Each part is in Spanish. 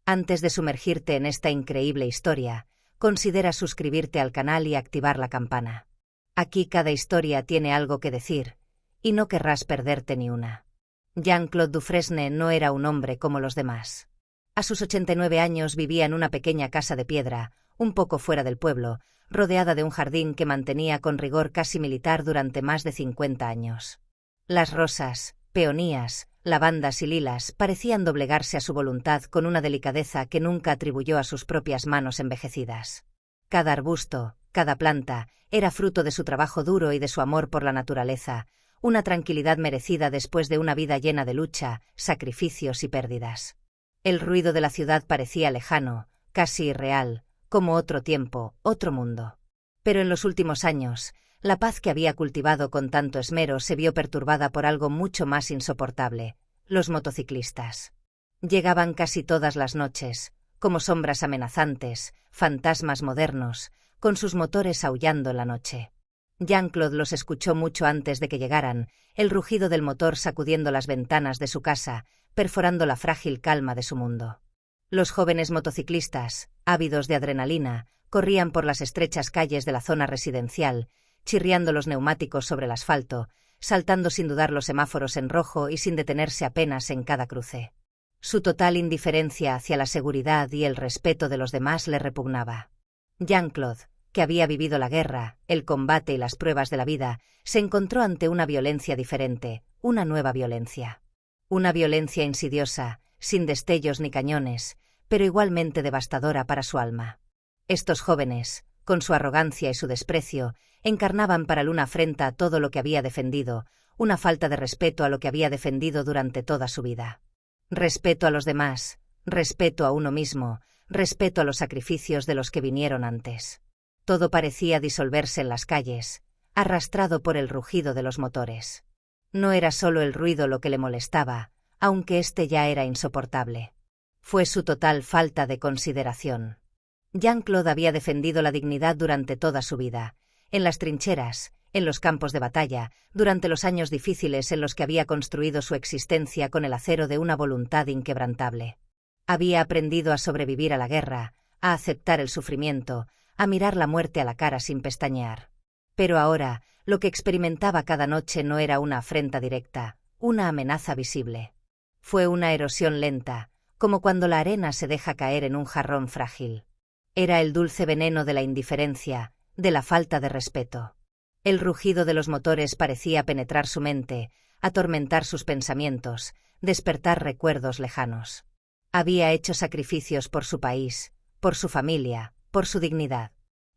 Antes de sumergirte en esta increíble historia, considera suscribirte al canal y activar la campana. Aquí cada historia tiene algo que decir, y no querrás perderte ni una. Jean-Claude Dufresne no era un hombre como los demás. A sus 89 años vivía en una pequeña casa de piedra, un poco fuera del pueblo, rodeada de un jardín que mantenía con rigor casi militar durante más de 50 años. Las rosas, peonías, lavandas y lilas parecían doblegarse a su voluntad con una delicadeza que nunca atribuyó a sus propias manos envejecidas. Cada arbusto, cada planta, era fruto de su trabajo duro y de su amor por la naturaleza, una tranquilidad merecida después de una vida llena de lucha, sacrificios y pérdidas. El ruido de la ciudad parecía lejano, casi irreal, como otro tiempo, otro mundo. Pero en los últimos años, la paz que había cultivado con tanto esmero se vio perturbada por algo mucho más insoportable: los motociclistas. Llegaban casi todas las noches, como sombras amenazantes, fantasmas modernos, con sus motores aullando en la noche. Jean-Claude los escuchó mucho antes de que llegaran, el rugido del motor sacudiendo las ventanas de su casa, perforando la frágil calma de su mundo. Los jóvenes motociclistas, ávidos de adrenalina, corrían por las estrechas calles de la zona residencial, chirriando los neumáticos sobre el asfalto, saltando sin dudar los semáforos en rojo y sin detenerse apenas en cada cruce. Su total indiferencia hacia la seguridad y el respeto de los demás le repugnaba. Jean-Claude, que había vivido la guerra, el combate y las pruebas de la vida, se encontró ante una violencia diferente, una nueva violencia. Una violencia insidiosa, sin destellos ni cañones, pero igualmente devastadora para su alma. Estos jóvenes, con su arrogancia y su desprecio, encarnaban para él una afrenta a todo lo que había defendido, una falta de respeto a lo que había defendido durante toda su vida. Respeto a los demás, respeto a uno mismo, respeto a los sacrificios de los que vinieron antes. Todo parecía disolverse en las calles, arrastrado por el rugido de los motores. No era solo el ruido lo que le molestaba, aunque este ya era insoportable. Fue su total falta de consideración. Jean-Claude había defendido la dignidad durante toda su vida, en las trincheras, en los campos de batalla, durante los años difíciles en los que había construido su existencia con el acero de una voluntad inquebrantable. Había aprendido a sobrevivir a la guerra, a aceptar el sufrimiento, a mirar la muerte a la cara sin pestañear. Pero ahora, lo que experimentaba cada noche no era una afrenta directa, una amenaza visible. Fue una erosión lenta, como cuando la arena se deja caer en un jarrón frágil. Era el dulce veneno de la indiferencia, de la falta de respeto. El rugido de los motores parecía penetrar su mente, atormentar sus pensamientos, despertar recuerdos lejanos. Había hecho sacrificios por su país, por su familia, por su dignidad.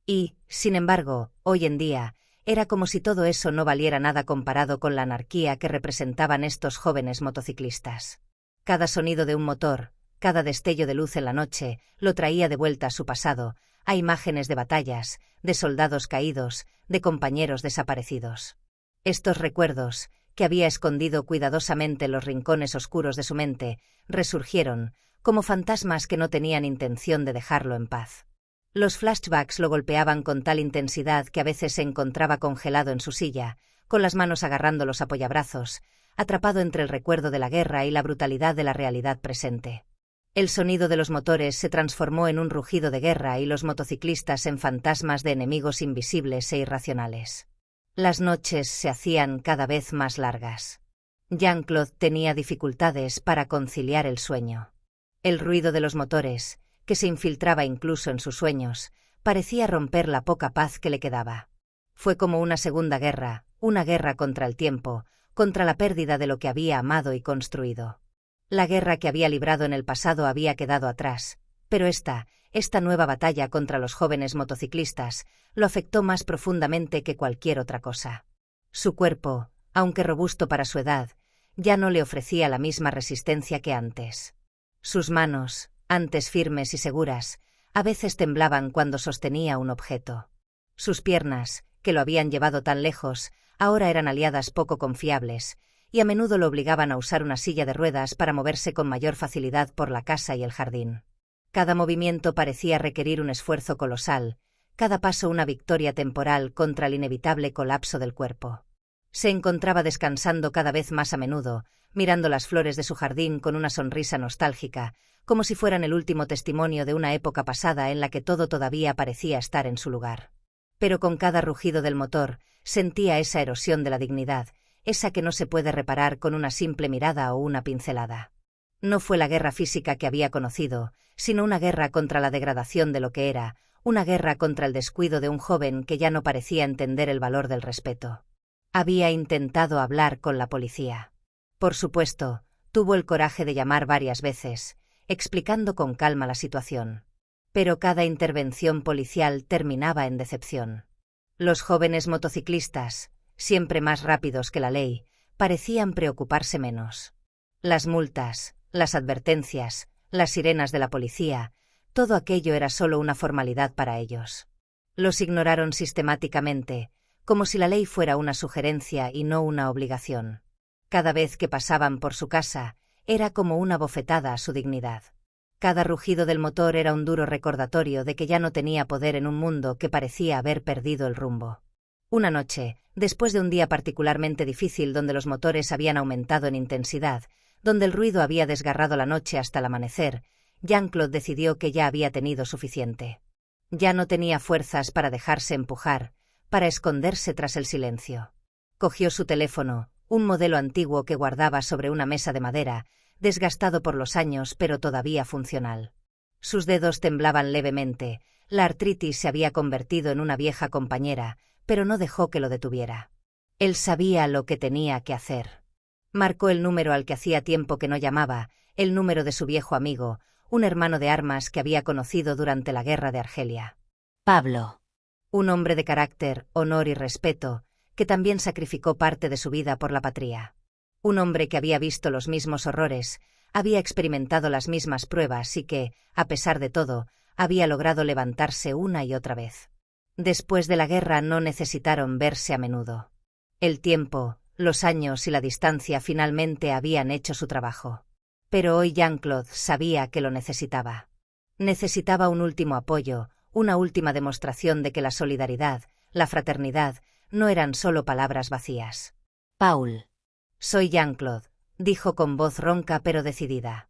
Y, sin embargo, hoy en día, era como si todo eso no valiera nada comparado con la anarquía que representaban estos jóvenes motociclistas. Cada sonido de un motor, cada destello de luz en la noche, lo traía de vuelta a su pasado, a imágenes de batallas, de soldados caídos, de compañeros desaparecidos. Estos recuerdos, que había escondido cuidadosamente en los rincones oscuros de su mente, resurgieron, como fantasmas que no tenían intención de dejarlo en paz. Los flashbacks lo golpeaban con tal intensidad que a veces se encontraba congelado en su silla, con las manos agarrando los apoyabrazos, atrapado entre el recuerdo de la guerra y la brutalidad de la realidad presente. El sonido de los motores se transformó en un rugido de guerra y los motociclistas en fantasmas de enemigos invisibles e irracionales. Las noches se hacían cada vez más largas. Jean-Claude tenía dificultades para conciliar el sueño. El ruido de los motores, que se infiltraba incluso en sus sueños, parecía romper la poca paz que le quedaba. Fue como una segunda guerra, una guerra contra el tiempo, contra la pérdida de lo que había amado y construido. La guerra que había librado en el pasado había quedado atrás, pero esta nueva batalla contra los jóvenes motociclistas, lo afectó más profundamente que cualquier otra cosa. Su cuerpo, aunque robusto para su edad, ya no le ofrecía la misma resistencia que antes. Sus manos, antes firmes y seguras, a veces temblaban cuando sostenía un objeto. Sus piernas, que lo habían llevado tan lejos, ahora eran aliadas poco confiables, y a menudo lo obligaban a usar una silla de ruedas para moverse con mayor facilidad por la casa y el jardín. Cada movimiento parecía requerir un esfuerzo colosal, cada paso una victoria temporal contra el inevitable colapso del cuerpo. Se encontraba descansando cada vez más a menudo, mirando las flores de su jardín con una sonrisa nostálgica, como si fueran el último testimonio de una época pasada en la que todo todavía parecía estar en su lugar. Pero con cada rugido del motor, sentía esa erosión de la dignidad, esa que no se puede reparar con una simple mirada o una pincelada. No fue la guerra física que había conocido, sino una guerra contra la degradación de lo que era, una guerra contra el descuido de un joven que ya no parecía entender el valor del respeto. Había intentado hablar con la policía. Por supuesto, tuvo el coraje de llamar varias veces, explicando con calma la situación. Pero cada intervención policial terminaba en decepción. Los jóvenes motociclistas, siempre más rápidos que la ley, parecían preocuparse menos. Las multas, las advertencias, las sirenas de la policía, todo aquello era solo una formalidad para ellos. Los ignoraron sistemáticamente, como si la ley fuera una sugerencia y no una obligación. Cada vez que pasaban por su casa, era como una bofetada a su dignidad. Cada rugido del motor era un duro recordatorio de que ya no tenía poder en un mundo que parecía haber perdido el rumbo. Una noche, después de un día particularmente difícil donde los motores habían aumentado en intensidad, donde el ruido había desgarrado la noche hasta el amanecer, Jean-Claude decidió que ya había tenido suficiente. Ya no tenía fuerzas para dejarse empujar, para esconderse tras el silencio. Cogió su teléfono, un modelo antiguo que guardaba sobre una mesa de madera, desgastado por los años pero todavía funcional. Sus dedos temblaban levemente, la artritis se había convertido en una vieja compañera, pero no dejó que lo detuviera. Él sabía lo que tenía que hacer. Marcó el número al que hacía tiempo que no llamaba, el número de su viejo amigo, un hermano de armas que había conocido durante la guerra de Argelia. Pablo. Un hombre de carácter, honor y respeto, que también sacrificó parte de su vida por la patria. Un hombre que había visto los mismos horrores, había experimentado las mismas pruebas y que, a pesar de todo, había logrado levantarse una y otra vez. Después de la guerra no necesitaron verse a menudo. El tiempo, los años y la distancia finalmente habían hecho su trabajo. Pero hoy Jean-Claude sabía que lo necesitaba. Necesitaba un último apoyo, una última demostración de que la solidaridad, la fraternidad, no eran solo palabras vacías. Paul. Soy Jean-Claude, dijo con voz ronca pero decidida.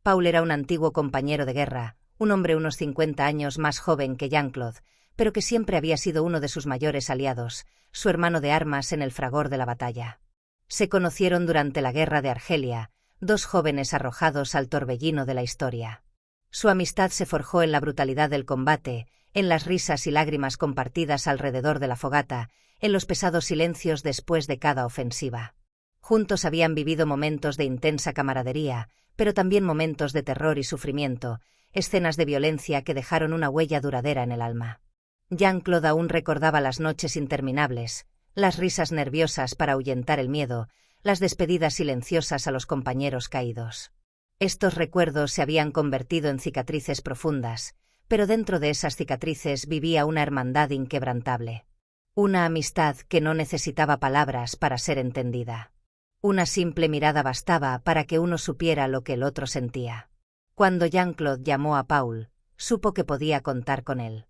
Paul era un antiguo compañero de guerra, un hombre unos 50 años más joven que Jean-Claude, pero que siempre había sido uno de sus mayores aliados, su hermano de armas en el fragor de la batalla. Se conocieron durante la guerra de Argelia, dos jóvenes arrojados al torbellino de la historia. Su amistad se forjó en la brutalidad del combate, en las risas y lágrimas compartidas alrededor de la fogata, en los pesados silencios después de cada ofensiva. Juntos habían vivido momentos de intensa camaradería, pero también momentos de terror y sufrimiento, escenas de violencia que dejaron una huella duradera en el alma. Jean-Claude aún recordaba las noches interminables, las risas nerviosas para ahuyentar el miedo, las despedidas silenciosas a los compañeros caídos. Estos recuerdos se habían convertido en cicatrices profundas, pero dentro de esas cicatrices vivía una hermandad inquebrantable. Una amistad que no necesitaba palabras para ser entendida. Una simple mirada bastaba para que uno supiera lo que el otro sentía. Cuando Jean-Claude llamó a Paul, supo que podía contar con él.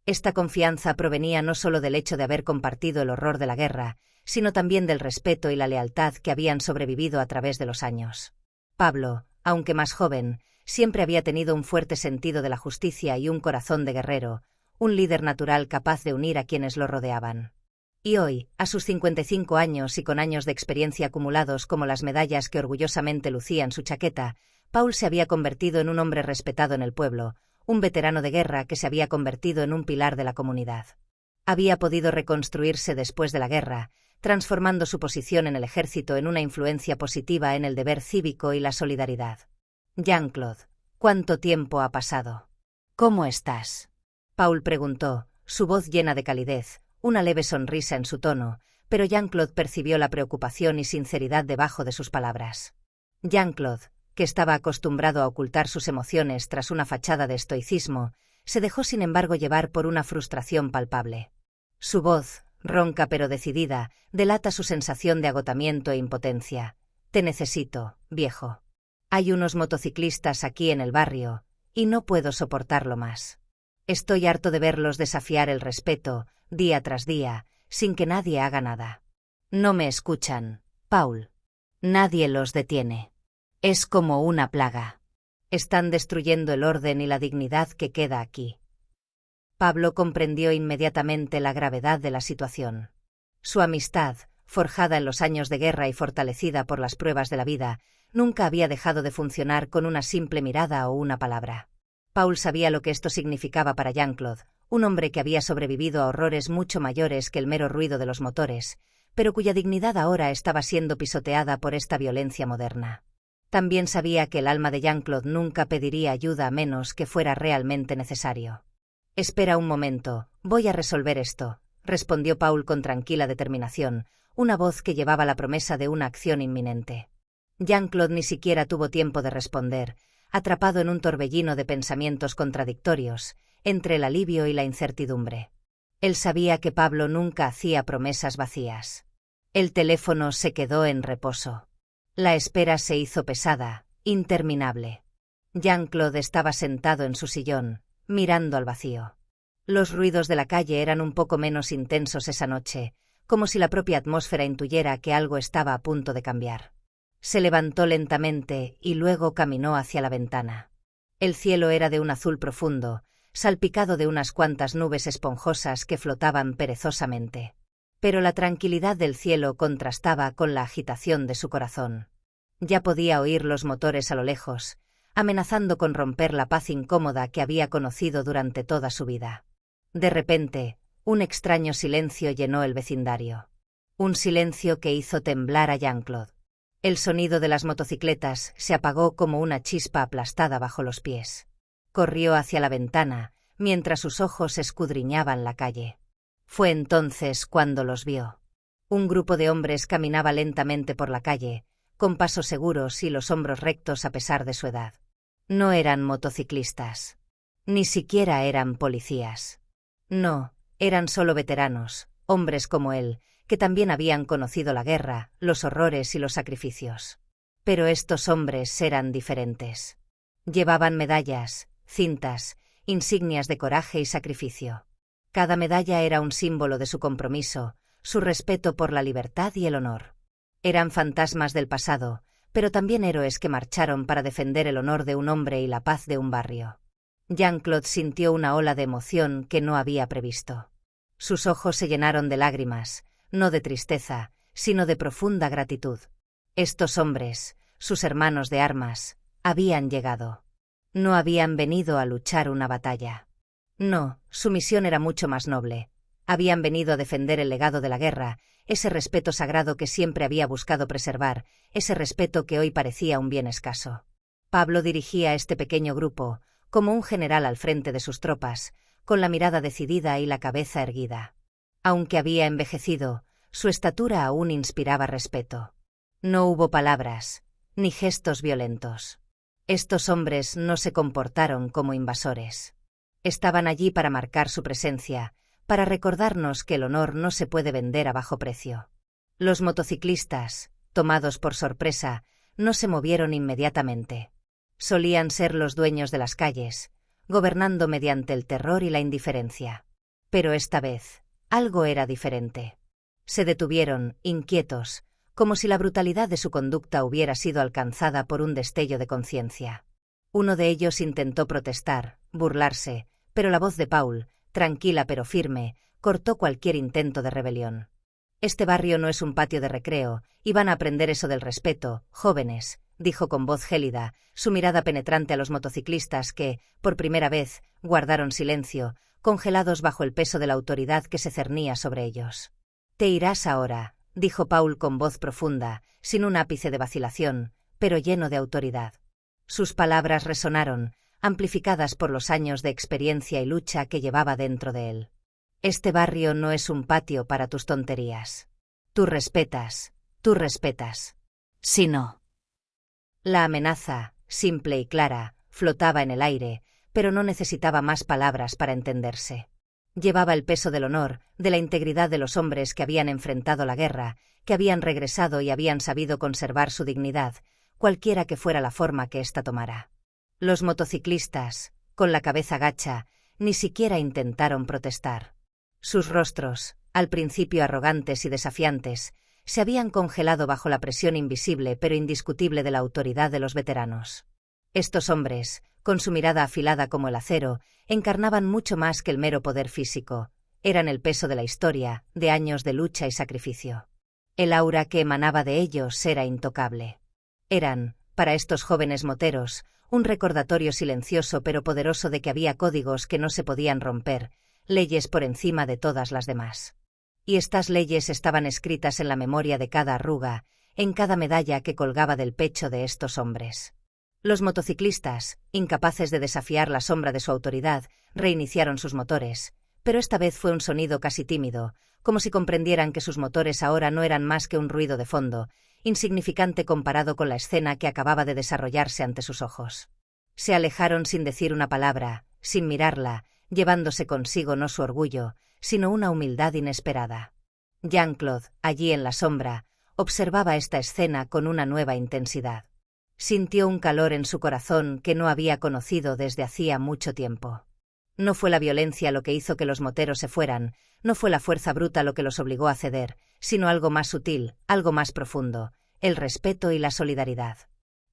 Esta confianza provenía no solo del hecho de haber compartido el horror de la guerra, sino también del respeto y la lealtad que habían sobrevivido a través de los años. Pablo, aunque más joven, siempre había tenido un fuerte sentido de la justicia y un corazón de guerrero, un líder natural capaz de unir a quienes lo rodeaban. Y hoy, a sus 55 años y con años de experiencia acumulados como las medallas que orgullosamente lucía en su chaqueta, Paul se había convertido en un hombre respetado en el pueblo, un veterano de guerra que se había convertido en un pilar de la comunidad. Había podido reconstruirse después de la guerra, transformando su posición en el ejército en una influencia positiva en el deber cívico y la solidaridad. Jean-Claude, ¿cuánto tiempo ha pasado? ¿Cómo estás? Paul preguntó, su voz llena de calidez, una leve sonrisa en su tono, pero Jean-Claude percibió la preocupación y sinceridad debajo de sus palabras. Jean-Claude, que estaba acostumbrado a ocultar sus emociones tras una fachada de estoicismo, se dejó sin embargo llevar por una frustración palpable. Su voz, ronca pero decidida, delata su sensación de agotamiento e impotencia. Te necesito, viejo. Hay unos motociclistas aquí en el barrio, y no puedo soportarlo más. Estoy harto de verlos desafiar el respeto, día tras día, sin que nadie haga nada. No me escuchan, Paul. Nadie los detiene. Es como una plaga. Están destruyendo el orden y la dignidad que queda aquí. Pablo comprendió inmediatamente la gravedad de la situación. Su amistad, forjada en los años de guerra y fortalecida por las pruebas de la vida, nunca había dejado de funcionar con una simple mirada o una palabra. Paul sabía lo que esto significaba para Jean-Claude, un hombre que había sobrevivido a horrores mucho mayores que el mero ruido de los motores, pero cuya dignidad ahora estaba siendo pisoteada por esta violencia moderna. También sabía que el alma de Jean-Claude nunca pediría ayuda a menos que fuera realmente necesario. «Espera un momento, voy a resolver esto», respondió Paul con tranquila determinación, una voz que llevaba la promesa de una acción inminente. Jean-Claude ni siquiera tuvo tiempo de responder, atrapado en un torbellino de pensamientos contradictorios, entre el alivio y la incertidumbre. Él sabía que Pablo nunca hacía promesas vacías. El teléfono se quedó en reposo. La espera se hizo pesada, interminable. Jean-Claude estaba sentado en su sillón, mirando al vacío. Los ruidos de la calle eran un poco menos intensos esa noche, como si la propia atmósfera intuyera que algo estaba a punto de cambiar. Se levantó lentamente y luego caminó hacia la ventana. El cielo era de un azul profundo, salpicado de unas cuantas nubes esponjosas que flotaban perezosamente. Pero la tranquilidad del cielo contrastaba con la agitación de su corazón. Ya podía oír los motores a lo lejos, amenazando con romper la paz incómoda que había conocido durante toda su vida. De repente, un extraño silencio llenó el vecindario. Un silencio que hizo temblar a Jean-Claude. El sonido de las motocicletas se apagó como una chispa aplastada bajo los pies. Corrió hacia la ventana, mientras sus ojos escudriñaban la calle. Fue entonces cuando los vio. Un grupo de hombres caminaba lentamente por la calle, con pasos seguros y los hombros rectos a pesar de su edad. No eran motociclistas. Ni siquiera eran policías. No, eran solo veteranos, hombres como él, que también habían conocido la guerra, los horrores y los sacrificios. Pero estos hombres eran diferentes. Llevaban medallas, cintas, insignias de coraje y sacrificio. Cada medalla era un símbolo de su compromiso, su respeto por la libertad y el honor. Eran fantasmas del pasado, pero también héroes que marcharon para defender el honor de un hombre y la paz de un barrio. Jean-Claude sintió una ola de emoción que no había previsto. Sus ojos se llenaron de lágrimas, no de tristeza, sino de profunda gratitud. Estos hombres, sus hermanos de armas, habían llegado. No habían venido a luchar una batalla. No, su misión era mucho más noble. Habían venido a defender el legado de la guerra, ese respeto sagrado que siempre había buscado preservar, ese respeto que hoy parecía un bien escaso. Pablo dirigía a este pequeño grupo, como un general al frente de sus tropas, con la mirada decidida y la cabeza erguida. Aunque había envejecido, su estatura aún inspiraba respeto. No hubo palabras, ni gestos violentos. Estos hombres no se comportaron como invasores. Estaban allí para marcar su presencia, para recordarnos que el honor no se puede vender a bajo precio. Los motociclistas, tomados por sorpresa, no se movieron inmediatamente. Solían ser los dueños de las calles, gobernando mediante el terror y la indiferencia. Pero esta vez, algo era diferente. Se detuvieron, inquietos, como si la brutalidad de su conducta hubiera sido alcanzada por un destello de conciencia. Uno de ellos intentó protestar, burlarse, pero la voz de Paul, tranquila pero firme, cortó cualquier intento de rebelión. «Este barrio no es un patio de recreo, y van a aprender eso del respeto, jóvenes», dijo con voz gélida, su mirada penetrante a los motociclistas que, por primera vez, guardaron silencio, congelados bajo el peso de la autoridad que se cernía sobre ellos. «Te irás ahora», dijo Paul con voz profunda, sin un ápice de vacilación, pero lleno de autoridad. Sus palabras resonaron, amplificadas por los años de experiencia y lucha que llevaba dentro de él. «Este barrio no es un patio para tus tonterías. Tú respetas. Si no». La amenaza, simple y clara, flotaba en el aire, pero no necesitaba más palabras para entenderse. Llevaba el peso del honor, de la integridad de los hombres que habían enfrentado la guerra, que habían regresado y habían sabido conservar su dignidad, cualquiera que fuera la forma que ésta tomara. Los motociclistas, con la cabeza gacha, ni siquiera intentaron protestar. Sus rostros, al principio arrogantes y desafiantes, se habían congelado bajo la presión invisible pero indiscutible de la autoridad de los veteranos. Estos hombres, con su mirada afilada como el acero, encarnaban mucho más que el mero poder físico. Eran el peso de la historia, de años de lucha y sacrificio. El aura que emanaba de ellos era intocable. Eran, para estos jóvenes moteros, un recordatorio silencioso pero poderoso de que había códigos que no se podían romper, leyes por encima de todas las demás. Y estas leyes estaban escritas en la memoria de cada arruga, en cada medalla que colgaba del pecho de estos hombres. Los motociclistas, incapaces de desafiar la sombra de su autoridad, reiniciaron sus motores, pero esta vez fue un sonido casi tímido, como si comprendieran que sus motores ahora no eran más que un ruido de fondo, insignificante comparado con la escena que acababa de desarrollarse ante sus ojos. Se alejaron sin decir una palabra, sin mirarla, llevándose consigo no su orgullo, sino una humildad inesperada. Jean-Claude, allí en la sombra, observaba esta escena con una nueva intensidad. Sintió un calor en su corazón que no había conocido desde hacía mucho tiempo. No fue la violencia lo que hizo que los moteros se fueran, no fue la fuerza bruta lo que los obligó a ceder, sino algo más sutil, algo más profundo, el respeto y la solidaridad.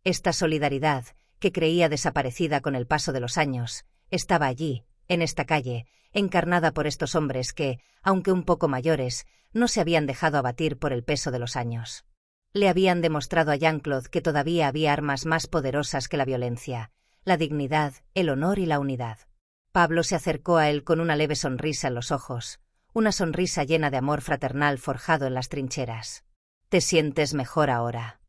Esta solidaridad, que creía desaparecida con el paso de los años, estaba allí, en esta calle, encarnada por estos hombres que, aunque un poco mayores, no se habían dejado abatir por el peso de los años. Le habían demostrado a Jean-Claude que todavía había armas más poderosas que la violencia, la dignidad, el honor y la unidad. Pablo se acercó a él con una leve sonrisa en los ojos, una sonrisa llena de amor fraternal forjado en las trincheras. ¿Te sientes mejor ahora?,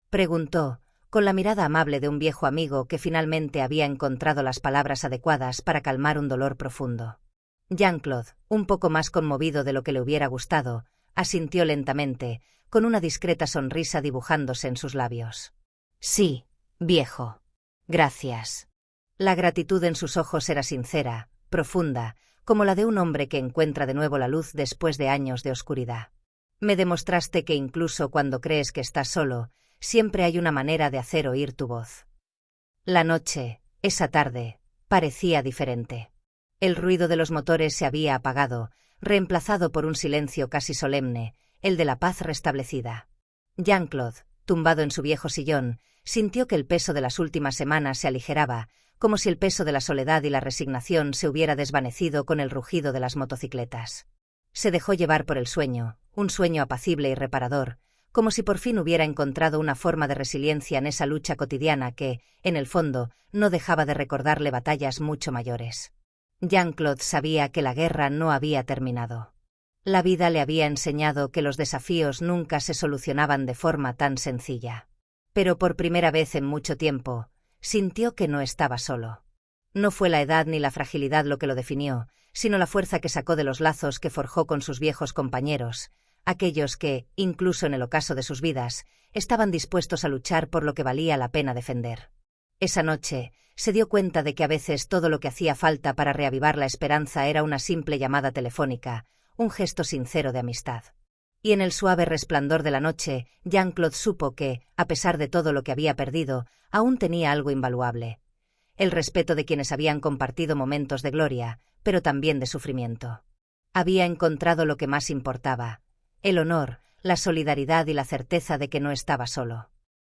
preguntó, con la mirada amable de un viejo amigo que finalmente había encontrado las palabras adecuadas para calmar un dolor profundo. Jean-Claude, un poco más conmovido de lo que le hubiera gustado, asintió lentamente, con una discreta sonrisa dibujándose en sus labios. Sí, viejo. Gracias. La gratitud en sus ojos era sincera, profunda, como la de un hombre que encuentra de nuevo la luz después de años de oscuridad. Me demostraste que incluso cuando crees que estás solo, siempre hay una manera de hacer oír tu voz. La noche, esa tarde, parecía diferente. El ruido de los motores se había apagado, reemplazado por un silencio casi solemne, el de la paz restablecida. Jean-Claude, tumbado en su viejo sillón, sintió que el peso de las últimas semanas se aligeraba, como si el peso de la soledad y la resignación se hubiera desvanecido con el rugido de las motocicletas. Se dejó llevar por el sueño, un sueño apacible y reparador, como si por fin hubiera encontrado una forma de resiliencia en esa lucha cotidiana que, en el fondo, no dejaba de recordarle batallas mucho mayores. Jean-Claude sabía que la guerra no había terminado. La vida le había enseñado que los desafíos nunca se solucionaban de forma tan sencilla. Pero por primera vez en mucho tiempo, sintió que no estaba solo. No fue la edad ni la fragilidad lo que lo definió, sino la fuerza que sacó de los lazos que forjó con sus viejos compañeros, aquellos que, incluso en el ocaso de sus vidas, estaban dispuestos a luchar por lo que valía la pena defender. Esa noche, se dio cuenta de que a veces todo lo que hacía falta para reavivar la esperanza era una simple llamada telefónica, un gesto sincero de amistad. Y en el suave resplandor de la noche, Jean-Claude supo que, a pesar de todo lo que había perdido, aún tenía algo invaluable. El respeto de quienes habían compartido momentos de gloria, pero también de sufrimiento. Había encontrado lo que más importaba: el honor, la solidaridad y la certeza de que no estaba solo.